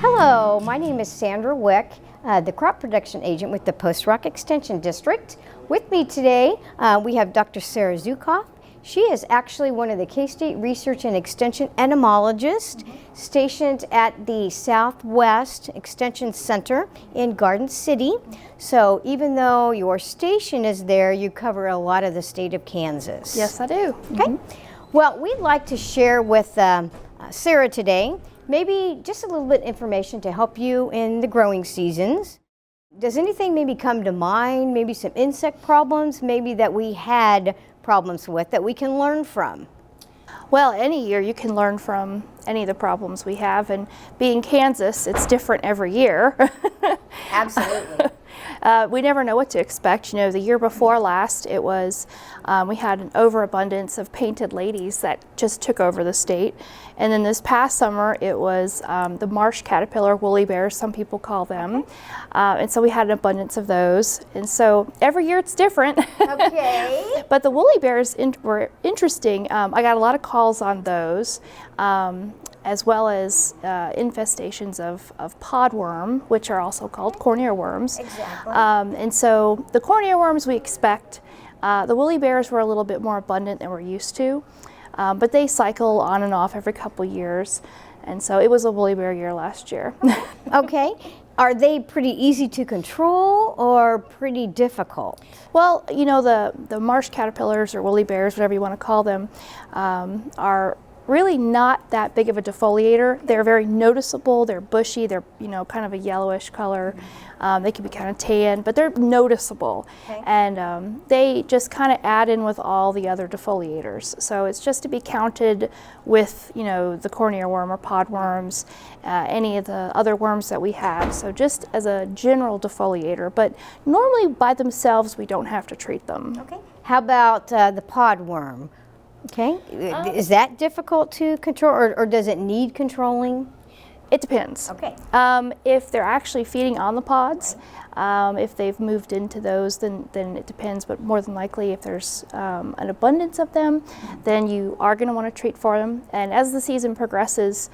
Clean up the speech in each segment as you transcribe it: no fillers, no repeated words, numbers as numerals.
Hello, my name is Sandra Wick, the crop production agent with the Post Rock Extension District. With me today, we have Dr. Sandra Zukoff. She is actually one of the K-State Research and Extension entomologists stationed at the Southwest Extension Center in Garden City. So even though your station is there, you cover a lot of the state of Kansas. Yes, I do. Okay. Well, we'd like to share with Sarah today maybe just a little bit of information to help you in the growing seasons. Does anything maybe come to mind, maybe some insect problems, maybe that we had problems with that we can learn from? Well, any year you can learn from any of the problems we have, and being Kansas, it's different every year. Absolutely. We never know what to expect. You know, the year before last, it was, we had an overabundance of painted ladies that just took over the state. And then this past summer, it was the marsh caterpillar, woolly bears, some people call them. And so we had an abundance of those. And so every year it's different. Okay. But the woolly bears were interesting. I got a lot of calls on those. As well as infestations of podworm, which are also called corn earworms. Exactly. And so the corn earworms we expect. The woolly bears were a little bit more abundant than we're used to, but they cycle on and off every couple years. And so it was a woolly bear year last year. Okay. Are they pretty easy to control or pretty difficult? Well, you know, the marsh caterpillars or woolly bears, whatever you want to call them, are really not that big of a defoliator. They're very noticeable, they're bushy, they're, you know, kind of a yellowish color. They can be kind of tan, but they're noticeable. Okay. And they just kind of add in with all the other defoliators. So it's just to be counted with, you know, the corn earworm or podworms, any of the other worms that we have. So just as a general defoliator, but normally by themselves we don't have to treat them. Okay. How about the podworm? Okay, is that difficult to control, or does it need controlling? It depends. Okay. If they're actually feeding on the pods, if they've moved into those, then it depends. But more than likely, if there's an abundance of them, then you are going to want to treat for them. And as the season progresses,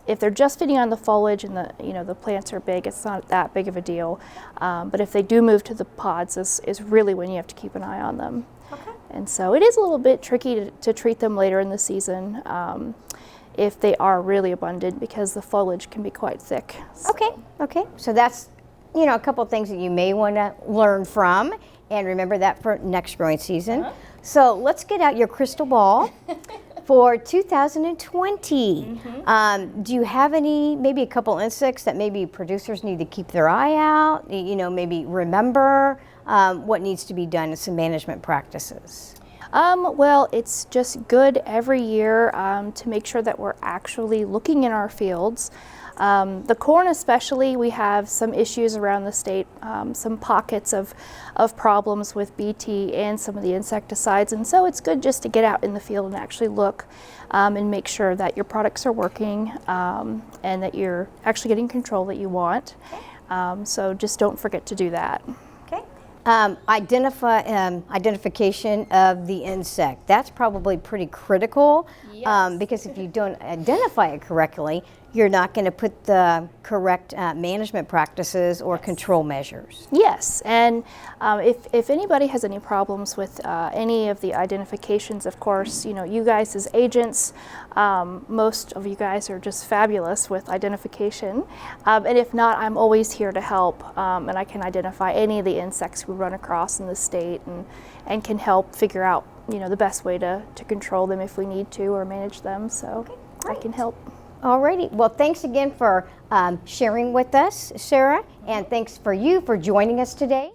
if they're just feeding on the foliage and the plants are big, it's not that big of a deal. But if they do move to the pods, is really when you have to keep an eye on them. Okay. And so it is a little bit tricky to treat them later in the season if they are really abundant, because the foliage can be quite thick. So. Okay. So that's, you know, a couple of things that you may want to learn from, and remember that for next growing season. So let's get out your crystal ball for 2020. Do you have maybe a couple insects that maybe producers need to keep their eye out? You know, maybe remember what needs to be done in some management practices? Well, it's just good every year to make sure that we're actually looking in our fields. The corn especially, we have some issues around the state, some pockets of problems with BT and some of the insecticides, and so it's good just to get out in the field and actually look and make sure that your products are working and that you're actually getting control that you want. So just don't forget to do that. Identification of the insect. That's probably pretty critical. Yes. Because if you don't identify it correctly, you're not going to put the correct management practices or control measures. Yes, and if anybody has any problems with any of the identifications, of course, you know, you guys as agents, most of you guys are just fabulous with identification. And if not, I'm always here to help, and I can identify any of the insects we run across in the state and can help figure out, you know, the best way to control them if we need to or manage them. So I can help. Alrighty. Well, thanks again for sharing with us, Sarah, and thanks for you for joining us today.